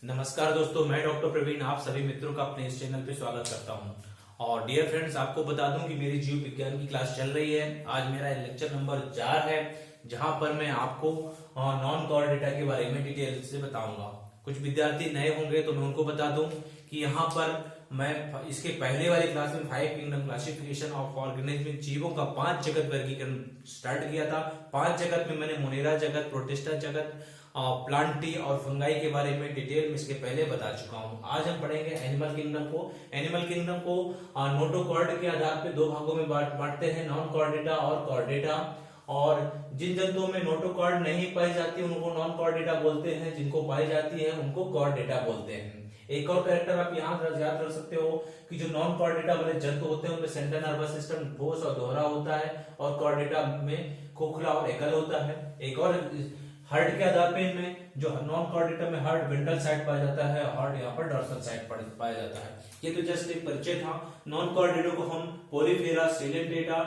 नमस्कार दोस्तों, मैं डॉक्टर प्रवीण आप सभी मित्रों का अपने इस चैनल पे स्वागत करता हूं। और डियर फ्रेंड्स, आपको बता दूं कि मेरी जीव विज्ञान की क्लास चल रही है। आज मेरा लेक्चर नंबर 4 है, जहां पर मैं आपको नॉन कॉर्ड डेटा के बारे में डिटेल से बताऊंगा। कुछ विद्यार्थी नए होंगे तो मैं उनको बता दूं कि यहाँ पर मैं इसके पहले वाली क्लास में 5 किंगडम क्लासिफिकेशन ऑफ ऑर्गेनिज्म, जीवों का 5 जगत वर्गीकरण स्टार्ट किया था। 5 जगत में मैंने मोनेरा जगत, प्रोटिस्टा जगत, प्लांटी और फंगाई के बारे में डिटेल में इसके पहले बता चुका हूं। आज हम पढ़ेंगे एनिमल किंगडम को। एनिमल किंगडम को नोटोकॉर्ड के आधार पर 2 भागों में बांटते हैं, नॉन कॉर्डेटा और कॉर्डेटा। और जिन जंतुओं में नोटोकॉर्ड नहीं पाई जाती उनको नॉन कॉर्डेटा बोलते हैं, जिनको पाई जाती है उनको कॉर्डेटा बोलते हैं। एक और कैरेक्टर आप याद रख सकते हो कि जो नॉन कॉर्डेटा वाले जंतु होते हैं उनमें सेंट्रल नर्वस सिस्टम ठोस और दोहरा होता है, और कॉर्डेटा में खोखला और एकल होता है। एक और हार्ट के आधार पे इनमें जो नॉन कॉर्डेटा में हार्ट वेंट्रल साइड पाया जाता है, हार्ट यहाँ पर डॉर्सल साइड पाया जाता है। ये तो जस्ट एक परिचय था। नॉन कॉर्डेटा को हम porifera, coelenterata,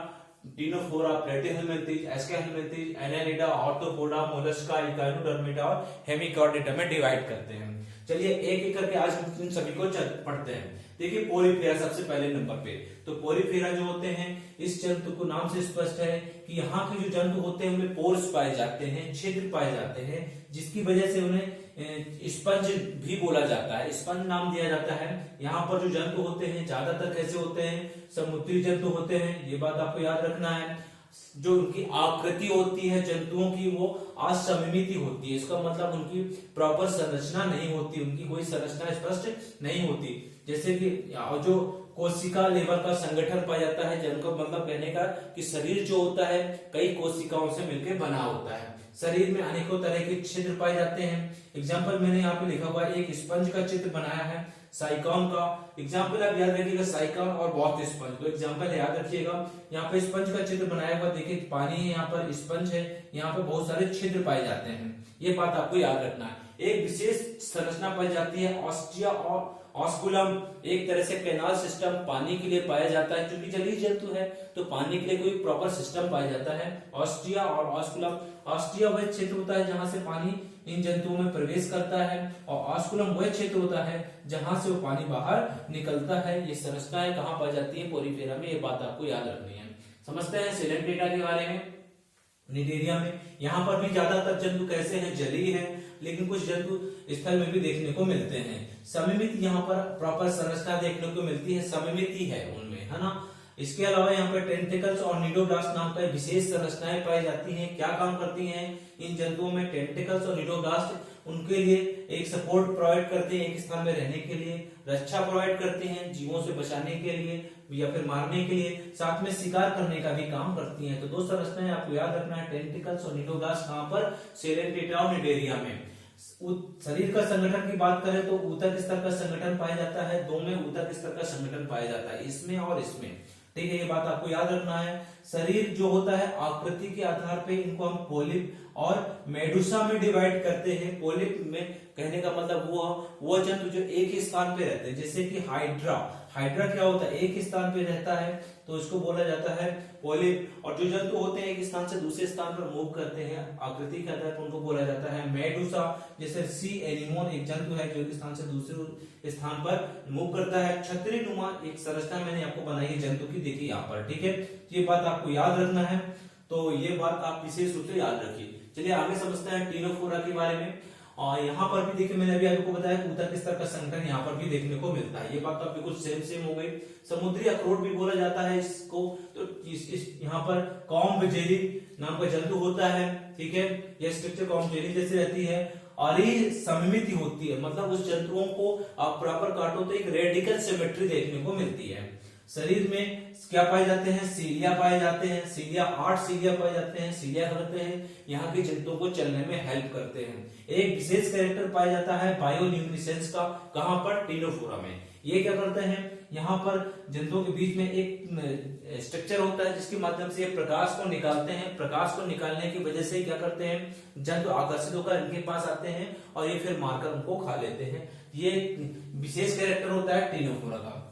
ctenophora, platyhelminthes, aschelminthes, annelida, arthropoda, mollusca, echinodermata और हेमिकॉर्डेटा में डिवाइड करते हैं। चलिए एक एक करके आज हम इन सभी को पढ़ते हैं। देखिए पोलीफेरा सबसे पहले नंबर पे। तो पोलीफेरा जो होते हैं, इस जंतु को नाम से स्पष्ट है कि यहाँ के जो जंतु होते हैं उनमें पोर्स पाए जाते हैं, छिद्र पाए जाते हैं, जिसकी वजह से उन्हें स्पंज भी बोला जाता है, स्पंज नाम दिया जाता है। यहाँ पर जो जंतु होते हैं ज्यादातर कैसे होते हैं, समुद्री जंतु होते हैं, ये बात आपको याद रखना है। जो उनकी आकृति होती है जंतुओं की वो असममित होती है, इसका मतलब उनकी प्रॉपर संरचना नहीं होती, उनकी कोई संरचना स्पष्ट नहीं होती। जैसे कि जो कोशिका लेवल का संगठन पाया जाता है, जिनको मतलब कहने का कि शरीर जो होता है कई कोशिकाओं से मिलकर बना होता है। शरीर में अनेकों तरह के छिद्र पाए जाते हैं। एग्जाम्पल मैंने यहाँ पे लिखा हुआ है, एक स्पंज का चित्र बनाया है, साइकॉन का एग्जाम्पल आप याद रखिएगा, साइकॉन और बहुत स्पंज, तो एग्जाम्पल याद रखिएगा। यहाँ पे स्पंज का चित्र बनाया हुआ, देखिए पानी है, यहाँ पर स्पंज है, यहाँ पे बहुत सारे छिद्र पाए जाते हैं, ये बात आपको याद रखना है। एक विशेष संरचना पाई जाती है ऑस्टिया और ऑस्कुलम, एक तरह से कैनाल सिस्टम पानी के लिए पाया जाता है, क्योंकि जलीय जंतु है तो पानी के लिए कोई प्रॉपर सिस्टम पाया जाता है। ऑस्टिया और ऑस्कुलम, ऑस्टिया वह क्षेत्र होता है जहां से पानी इन जंतुओं में प्रवेश करता है, और ऑस्कुलम वह क्षेत्र होता है जहां से वो पानी बाहर निकलता है। ये संरचनाएं कहाँ पाई जाती है, पोलीफेरा में, ये बात आपको याद रखनी है। समझते हैं सिलेंटेटा के बारे में। निडेरिया में यहाँ पर भी ज्यादातर जंतु कैसे हैं, जलीय हैं, लेकिन कुछ जंतु स्थल में भी देखने को मिलते हैं। सममित यहाँ पर प्रॉपर संरचना देखने को मिलती है, सममित ही है उनमें, है ना। इसके अलावा यहाँ पर टेंटिकल्स और निडोब्लास्ट नाम का विशेष संरचनाएं पाई जाती हैं। क्या काम करती हैं इन जंतुओं में, टेंटिकल्स और निडोब्लास्ट उनके लिए एक सपोर्ट प्रोवाइड करते हैं, एक स्थान में रहने के लिए, रक्षा प्रोवाइड करते हैं जीवों से बचाने के लिए या फिर मारने के लिए, साथ में शिकार करने का भी काम करती हैं। तो 2 संरचनाएं आपको याद रखना है, टेंटिकल्स और निडोब्लास्ट, कहां पर, सिलेंटेटा और निडेरिया में। शरीर का संगठन की बात करें तो ऊतक स्तर का संगठन पाया जाता है, 2 में ऊतक स्तर का संगठन पाया जाता है, इसमें और इसमें, ठीक है, ये बात आपको याद रखना है। शरीर जो होता है आकृति के आधार पे इनको हम पोलिप और मेडुसा में डिवाइड करते हैं। पोलिप में कहने का मतलब वो जंतु जो एक ही स्थान पे रहते हैं, जैसे कि हाइड्रा क्या होता है, एक ही स्थान पे रहता है तो इसको बोला जाता है पोलिप। और जो जंतु होते हैं एक स्थान से दूसरे स्थान पर मूव करते हैं आकृति के आधार पर, उनको बोला जाता है मेडुसा। जैसे सी एनिमोन एक जंतु है जो एक स्थान से दूसरे स्थान पर मूव करता है। छतरी नुमा एक संरचना मैंने आपको बनाई है जंतु की, देखिए यहाँ पर, ठीक है, ये बात आपको याद रखना है, तो ये बात आप विशेष रूप से याद रखिए। चलिए आगे समझते हैं टिनोफोरा के बारे में। और यहाँ पर भी देखिए मैंने अभी आपको बताया कि ऊतक स्तर का संगठन यहाँ पर भी देखने को मिलता है, ये बात तो बिल्कुल सेम हो गई। समुद्री अखरोट भी बोला जाता है इसको, तो यहाँ पर कॉम्ब जेली नाम का जंतु होता है, ठीक है, यह स्ट्रक्चर कॉम्ब जेली जैसे रहती है और ये सममित होती है, मतलब उस जंतुओं को आप प्रॉपर काटो तो एक रेडिकल सिमेट्री देखने को मिलती है। शरीर में क्या पाए जाते हैं, सीलिया पाए जाते हैं, सीलिया 8 सीलिया पाए जाते हैं। सीलिया करते हैं यहाँ के जंतुओं को चलने में हेल्प करते हैं। एक विशेष कैरेक्टर पाया जाता है बायोल्यूमिनेसेंस का, कहां पर, टिनोफोरा में। ये क्या करते हैं, यहाँ पर जंतुओं के बीच में एक स्ट्रक्चर होता है जिसके माध्यम से प्रकाश को निकालते हैं। प्रकाश को निकालने की वजह से क्या करते हैं, जंतु आकर्षित होकर इनके पास आते हैं और ये फिर मारकर उनको खा लेते हैं। ये विशेष कैरेक्टर होता है टिनोफोरा का।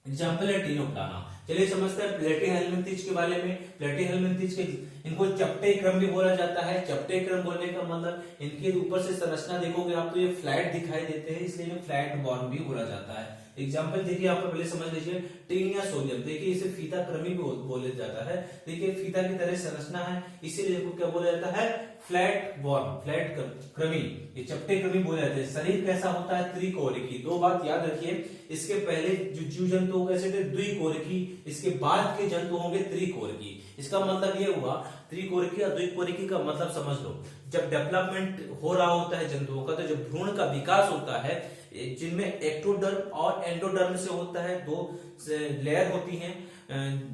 एग्जाम्पल है टीनोप्लाना। चलिए समझते हैं प्लेटीहेल्मिंथिस के बारे में। प्लेटीहेल्मिंथिस के इनको चपटे क्रम भी बोला जाता है। चपटे क्रम बोलने का मतलब इनके ऊपर से संरचना देखोगे आप तो ये फ्लैट दिखाई देते हैं, इसलिए फ्लैट बॉर्न भी बोला जाता है। एग्जाम्पल देखिए आप पहले समझ लीजिए टीन या सोडियम, देखिए इसे फीता क्रमी भी बोला जाता है। देखिए फीता की तरह संरचना है, इसीलिए इसको क्या बोला जाता है, फ्लैट बॉर्न, फ्लैट क्रमी, ये चपटे क्रमी बोले जाते हैं। शरीर कैसा होता है, त्रिकोरिकी। दो बात याद रखिए, इसके पहले जो जीव जंतु कैसे थे, द्विकोरिकी, इसके बाद के जंतु होंगे त्रिकोरिकी। इसका मतलब ये हुआ त्रिकोरिकी और द्विकोरिकी का मतलब समझ लो। जब डेवलपमेंट हो रहा होता है जंतुओं का, तो जब भ्रूण का विकास होता है, जिनमें एक्टोडर्म और एंडोडर्म से होता है, दो लेयर होती हैं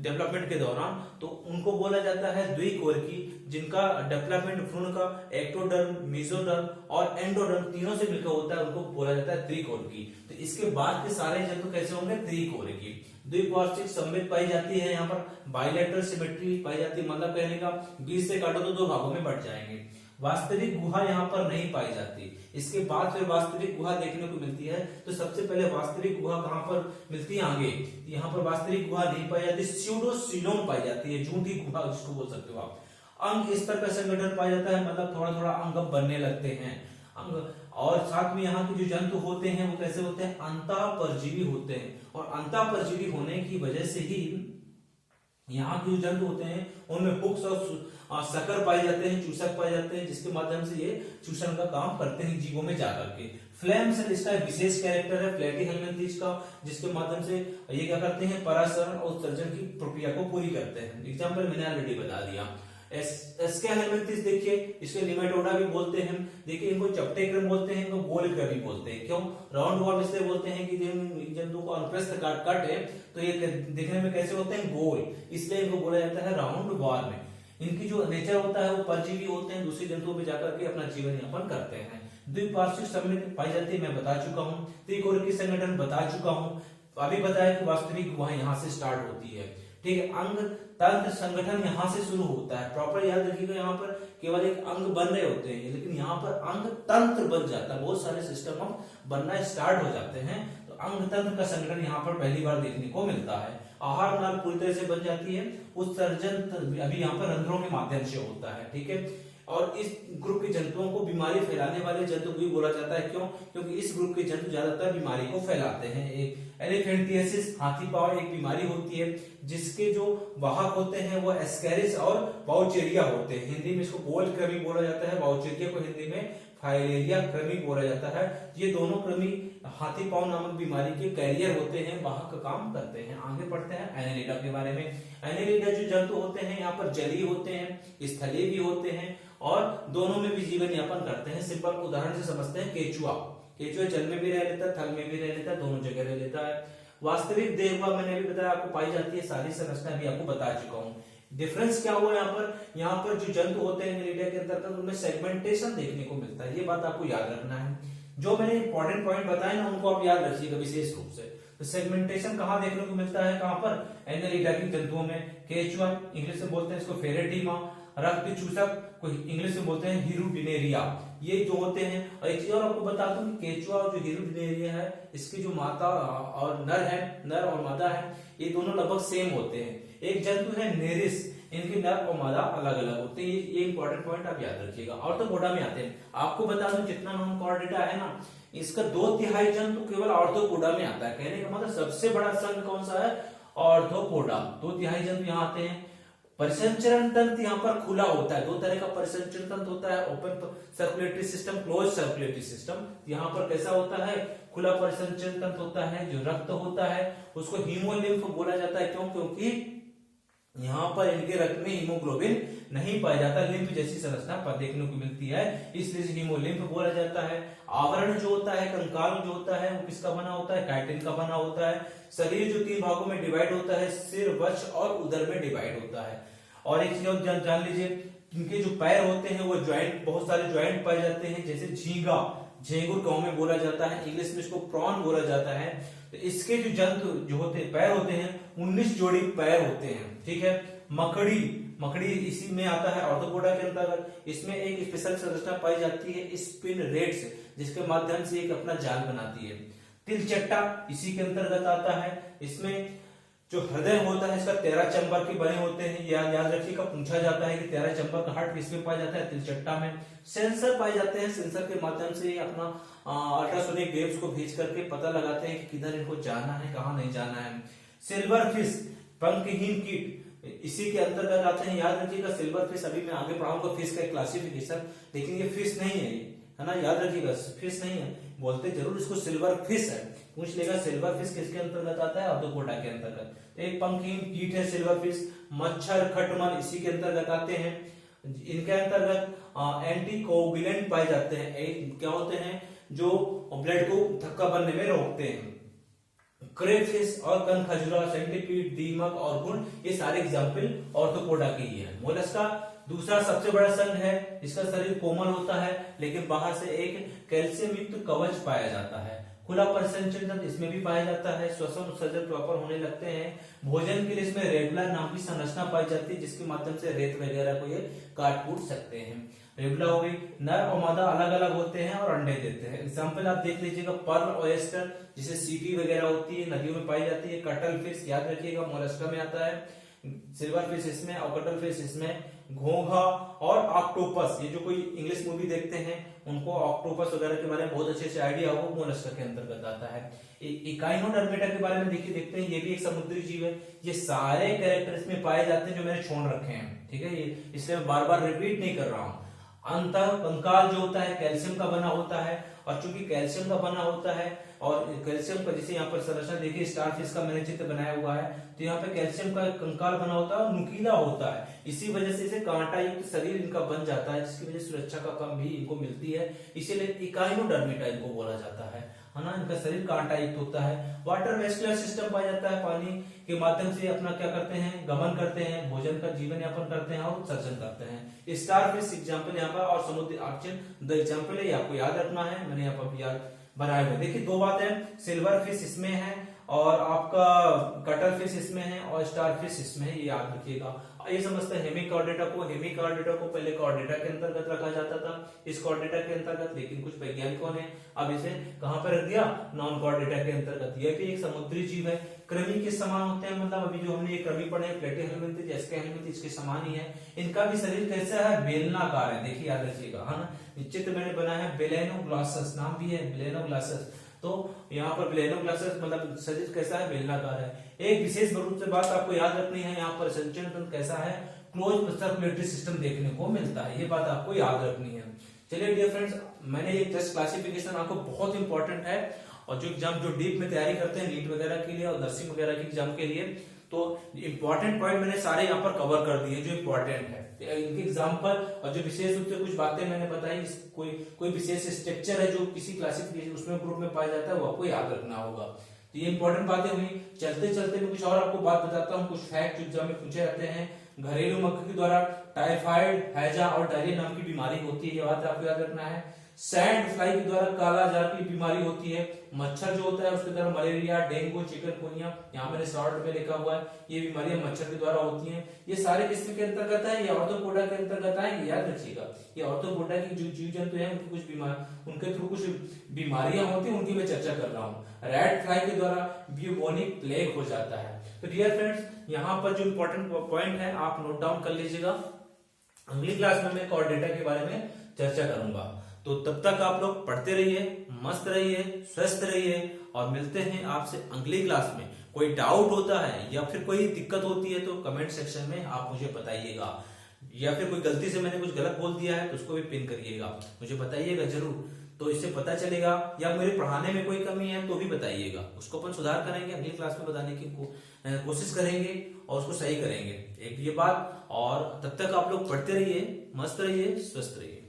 डेवलपमेंट के दौरान, तो उनको बोला जाता है द्विकोरिकी। जिनका डेवलपमेंट भ्रूण का एक्टोडर्म, मेसोडर्म और एंडोडर्म तीनों से मिलकर होता है, उनको बोला जाता है त्रिकोरिकी। तो इसके बाद के सारे जंतु कैसे होंगे, त्रिकोरिकी। द्विपार्श्विक सममित पाई जाती है, यहाँ पर बाइलेटरल सिमेट्री पाई जाती है, मतलब कहने का 20 से काटो तो दो भागों में बढ़ जाएंगे। वास्तविक गुहा यहाँ पर नहीं पाई जाती। इसके बाद फिर वास्तविक गुहा देखने को मिलती है। तो सबसे पहले वास्तविक गुहा कहाँ पर मिलती है, आगे। यहाँ पर वास्तविक गुहा नहीं पाई जाती, स्यूडोसीलोम पाई जाती है, झूठी गुहा जिसको बोल सकते हो आप। अंग स्तर का संगठन पाया जाता है, मतलब थोड़ा थोड़ा अंग बनने लगते हैं अंग। और साथ में यहाँ के जो जंतु होते हैं वो कैसे होते हैं, अंतःपरजीवी होते हैं। और अंतःपरजीवी होने की वजह से ही यहाँ के जो जंतु होते हैं उनमें हुक्स और शकर पाए जाते हैं, चूसक पाए जाते हैं, जिसके माध्यम से ये चूषण का काम करते हैं जीवों में जाकर के। फ्लेम सेल इसका विशेष कैरेक्टर है प्लेटीहेल्मिंथिस का, जिसके माध्यम से ये क्या करते हैं, परागण और उत्सर्जन की प्रक्रिया को पूरी करते हैं। एग्जाम्पल मैंने ऑलरेडी बता दिया। एस्के हेल्मिंथिस देखिए, इसके निमेटोडा भी बोलते हैं। देखिए इनको चपटे क्रम बोलते हैं, इनको गोल क्रम भी बोलते हैं। क्यों, राउंड वॉल इसलिए बोलते हैं कि जिन जंतु को अनुप्रस्थ काट है तो ये देखने में कैसे होते हैं, गोल, इसलिए इनको बोला जाता है राउंड वॉल में। इनकी जो नेचर होता है वो परजीवी होते हैं, दूसरे जंतुओं में जाकर के अपना जीवन यापन करते हैं। द्विपार्श्विक सममित पाई जाती है, मैं बता चुका हूँ। त्रिकोरिकी संगठन बता चुका हूँ। अभी बताया कि वास्तविक गुहा यहाँ से स्टार्ट होती है, ठीक है। अंग तंत्र संगठन यहाँ से शुरू होता है। प्रॉपर याद रखिएगा, यहाँ पर केवल एक अंग बन रहे होते हैं, लेकिन यहाँ पर अंग तंत्र बन जाता है, बहुत सारे सिस्टम अब बनना स्टार्ट हो जाते हैं। तो अंग तंत्र का संगठन यहाँ पर पहली बार देखने को मिलता है। आहार नाल पूरी तरह से बन जाती है। उत्सर्जन अभी यहाँ पर रंध्रों के माध्यम से होता है, ठीक है। और इस ग्रुप के जंतुओं को बीमारी फैलाने वाले जंतु भी बोला जाता है। क्यों, क्योंकि इस ग्रुप के जंतु ज्यादातर बीमारी को फैलाते हैं। एक एलिफेंटियासिस, हाथी पांव एक बीमारी होती है, जिसके जो वाहक होते हैं वो एस्केरिस और बाउचेरिया होते हैं। हिंदी में इसको गोल कृमि बोला जाता है, बाउचेरिया को हिंदी में फाइलेरिया कृमि बोला जाता है। ये दोनों कृमि हाथी पांव नामक बीमारी के कैरियर होते हैं, वाहक का काम करते हैं। आगे पढ़ते हैं एनेलिडा के बारे में। एनेलिडा जो जंतु होते हैं यहाँ पर जलीय होते हैं, स्थलीय भी होते हैं, और दोनों में भी जीवन यापन करते हैं। सिंपल उदाहरण से समझते हैं, केचुआ। केचुआ जल में भी रह लेता है, थल में भी रह लेता है, दोनों जगह रह लेता है। वास्तविक देहवा मैंने अभी बताया आपको पाई जाती है, सारी संरचना भी आपको बता चुका हूँ। डिफरेंस क्या हुआ यहाँ पर जो जंतु होते हैं एनेलिडा के अंतर्गत उनमें सेगमेंटेशन देखने को मिलता है। ये बात आपको याद रखना है। जो मैंने इंपॉर्टेंट पॉइंट बताए ना उनको आप याद रखिएगा विशेष रूप से। तो सेगमेंटेशन कहाँ देखने को मिलता है, कहाँ पर, एनेलिडा की जंतुओं में। केचुआ इंग्लिश में बोलते हैं इसको फेरेटिमा, रक्त चूसक को इंग्लिश में बोलते हैं हिरुडिनेरिया। ये जो होते हैं, और एक चीज और आपको बता दूं कि केचुआ और जो हिरुडिनेरिया है, इसकी जो माता और नर है, नर और मादा है, ये दोनों लगभग सेम होते हैं। एक जंतु है नेरिस, इनके नर और मादा अलग अलग होते हैं। ये इंपॉर्टेंट पॉइंट आप याद रखिएगा। ऑर्थोपोडा में आते हैं। आपको बता दूं जितना नॉन कॉर्डेटा है ना, इसका 2/3 जंतु केवल ऑर्थोपोडा में आता है। कहने का मतलब सबसे बड़ा संघ कौन सा है, ऑर्थोपोडा। 2/3 जंतु यहाँ आते हैं। परिसंचरण तंत्र यहाँ पर खुला होता है। दो तरह का परिसंचरण तंत्र होता है, open circulatory system, close circulatory system. यहाँ पर कैसा होता है, खुला परिसंचरण तंत्र होता है। जो रक्त होता है उसको हीमोलिम्फ बोला जाता है। क्यों, क्योंकि यहाँ पर इनके रक्त में हीमोग्लोबिन नहीं पाया जाता, लिम्फ जैसी संरचना पर देखने को मिलती है, इसलिए हीमोलिम्फ बोला जाता है। आवरण जो होता है, कंकाल जो होता है, वो किसका बना होता है, काइटिन का बना होता है। शरीर जो 3 भागों में डिवाइड होता है, सिर, वक्ष और उदर में डिवाइड होता है। और एक चीज जान लीजिए, इनके जो पैर होते हैं वो ज्वाइंट, बहुत सारे ज्वाइंट पाए जाते हैं, जैसे झींगा, झेंगुर गांव में बोला जाता है, इंग्लिश में इसको प्रॉन बोला जाता है। तो इसके जो जंतु जो होते हैं, पैर होते हैं, 19 जोड़ी पैर होते हैं, ठीक है। मकड़ी, मकड़ी इसी में आता है, ऑर्थोपोडा के अंतर्गत। इसमें एक स्पेशल संरचना पाई जाती है, स्पिन रेट्स, जिसके माध्यम से एक अपना जाल बनाती है। तिलचट्टा इसी के अंतर्गत आता है। इसमें जो हृदय होता है इसका 13 चैम्बर के बने होते हैं। याद रखिएगा, पूछा जाता है कि 13 चैम्बर का हार्ट किसमें पाया जाता है? तिलचट्टा में। सेंसर पाए जाते हैं, सेंसर के माध्यम से अपना अल्ट्रासोनिक वेव्स को भेज करके पता लगाते हैं कि किधर इनको जाना है, कहाँ नहीं जाना है। सिल्वर फिश, पंखहीन कीट, इसी के अंतर्गत आते हैं। याद रखिएगा, सिल्वर फिश अभी मैं आगे पढ़ाऊंगा फिश का क्लासिफिकेशन, लेकिन ये फिश नहीं है ना, याद रखिएगा फिश नहीं है, बोलते जरूर इसको सिल्वर फिश है। पूछ लेगा सिल्वर फिश किसके अंतर्गत आता है? ऑर्थोपोडा के अंतर्गत। तो एक पंखहीन कीट है सिल्वर फिश। मच्छर, खटमल इसी के अंतर्गत आते हैं। इनके अंतर्गत एंटीकोगुलेंट पाए जाते हैं। एक क्या होते हैं जो ब्लड को धक्का बनने में रोकते हैं। क्रेफिश और कनखजूरा, सेंटीपीड, दीमक और घुन, ये सारे एग्जाम्पल ऑर्थोपोडा के ही है। मोलस्का दूसरा सबसे बड़ा संघ है। इसका शरीर कोमल होता है, लेकिन बाहर से एक कैल्शियम युक्त कवच पाया जाता है। खुला परिसंचरण इसमें भी पाया जाता है। श्वसन उत्सर्जन प्रॉपर होने लगते हैं। भोजन के लिए इसमें रेगुला नाम की संरचना पाई जाती है, जिसके माध्यम से रेत वगैरह को ये काट कूट सकते हैं। रेगुला हो गई। नर और मादा अलग अलग होते हैं और अंडे देते हैं। एग्जाम्पल आप देख लीजिएगा, पर्ल ऑयस्टर जिसे सीपी वगैरह होती है, नदियों में पाई जाती है। कटल फिश, याद रखिएगा, मोलस्का में आता है। सिल्वर फिश इसमें और कटल फिश इसमें। घोंघा और ऑक्टोपस, ये जो कोई इंग्लिश मूवी देखते हैं उनको ऑक्टोपस वगैरह के बारे में बहुत अच्छे से आइडिया होगा, मोलस्का के अंतर्गत आता है। इकाइनोडर्मेटा के बारे में देखते हैं, ये भी एक समुद्री जीव है। ये सारे कैरेक्टर इसमें पाए जाते हैं जो मैंने छोड़ रखे हैं, ठीक है, ये इसलिए मैं बार बार रिपीट नहीं कर रहा हूं। अंतर कंकाल जो होता है कैल्शियम का बना होता है, और चूंकि कैल्शियम का बना होता है और कैल्शियम का, जैसे यहाँ पर संरचना देखिए, स्टारफिश का मैंने चित्र बनाया हुआ है, तो यहाँ पे कैल्शियम का कंकाल बना होता है और नुकीला होता है। इसी वजह से इसे कांटा युक्त शरीर इनका बन जाता है, जिसकी वजह से सुरक्षा का काम भी इनको मिलती है। इसीलिए इकाइनोडर्मेटा इनको बोला जाता है ना। इनका शरीर कांटा युक्त होता है। वाटर वेस्कुलर सिस्टम पाया जाता है, पानी के माध्यम से अपना क्या करते हैं? गमन करते हैं, भोजन का जीवन यापन करते हैं और उत्सर्जन करते हैं। स्टारफिश एग्जाम्पल यहाँ पर, और समुद्री अर्चिन द एग्जाम्पल है, आपको याद रखना है, मैंने यहाँ पर याद बनाए हुए। देखिए दो बात है, सिल्वर फिश इसमें है और आपका कटल फिश इसमें है और स्टार फिश इसमें है, ये याद रखिएगा। ये समझते हैं हेमिकॉर्डेटा को पहले कॉर्डेटा के अंतर्गत रखा जाता था, इस कॉर्डेटा के अंतर्गत, लेकिन कुछ वैज्ञानिकों ने अब इसे कहां पर रख दिया? नॉन कॉर्डेटा के अंतर्गत। यह भी एक समुद्री जीव है। कृमि के समान होते हैं, मतलब अभी जो हमने ये कृमि पढ़े प्लेटिहेल्मिंथ, एस्केहेल्मिंथ, इसके समान ही है। इनका भी शरीर कैसा है? बेलनाकार है। देखिए याद रखिएगा, है ना, चित्र मैंने बनाया है। बेलेनोग्लासस नाम भी है, बेलेनोग्लासस। तो यहाँ पर बेलेनोग्लासस मतलब शरीर कैसा है? बेलनाकार है। एक विशेष रूप से बात आपको याद रखनी है, यहाँ पर संचरण तंत्र कैसा है? क्लोज सर्कुलेटरी सिस्टम देखने को मिलता है, ये बात आपको याद रखनी है। चलिए डियर फ्रेंड्स, मैंने ये टेस्ट क्लासिफिकेशन आपको बहुत इंपॉर्टेंट है, और जो एग्जाम जो डीप में तैयारी करते हैं नीट वगैरह के लिए और नर्सिंग वगैरह के एग्जाम के लिए, तो इंपॉर्टेंट पॉइंट मैंने सारे यहाँ पर कवर कर दिए जो इंपॉर्टेंट है। इनके एग्जाम्पल और जो विशेष रूप से कुछ बातें मैंने बताई, कोई विशेष स्ट्रक्चर है जो किसी क्लासिफिकेशन उसमें ग्रुप में पाया जाता है, वो आपको याद रखना होगा। तो ये इंपॉर्टेंट बातें हुई। चलते चलते मैं कुछ और आपको बात बताता हूँ, कुछ फैक्ट जो एग्जाम में पूछे जाते हैं। घरेलू मक्खी के द्वारा टाइफाइड, हैजा और डायरिया नाम की बीमारी होती है, ये बात आपको याद रखना है। सैंड फ्लाई के द्वारा काला जार की बीमारी होती है। मच्छर जो होता है उसके द्वारा मलेरिया, डेंगू, चिकनगुनिया, यहाँ मैंने शॉर्ट में लिखा हुआ है, ये बीमारियां मच्छर के द्वारा होती हैं। ये सारे किसके अंतर्गत है? ये ऑर्थोपोडा के अंतर्गत आएंगे, याद रखिएगा। ये ऑर्थोपोडा की जो जीव जंतु है उनकी कुछ उनके थ्रू कुछ बीमारियां होती है, उनकी मैं चर्चा कर रहा हूँ। रेड फ्लाई के द्वारा ब्यूबोनिक प्लेग हो जाता है। तो डियर फ्रेंड्स, यहाँ पर जो इंपॉर्टेंट पॉइंट है आप नोट डाउन कर लीजिएगा। अगली क्लास में मैं कॉर्डेटा के बारे में चर्चा करूंगा। तो तब तक आप लोग पढ़ते रहिए, मस्त रहिए, स्वस्थ रहिए, और मिलते हैं आपसे अगली क्लास में। कोई डाउट होता है या फिर कोई दिक्कत होती है तो कमेंट सेक्शन में आप मुझे बताइएगा, या फिर कोई गलती से मैंने कुछ गलत बोल दिया है तो उसको भी पिन करिएगा, मुझे बताइएगा जरूर, तो इससे पता चलेगा। या मेरे पढ़ाने में कोई कमी है तो भी बताइएगा, उसको अपन सुधार करेंगे, अगली क्लास में बताने की कोशिश करेंगे और उसको सही करेंगे। एक ये बात, और तब तक आप लोग पढ़ते रहिए, मस्त रहिए, स्वस्थ रहिए।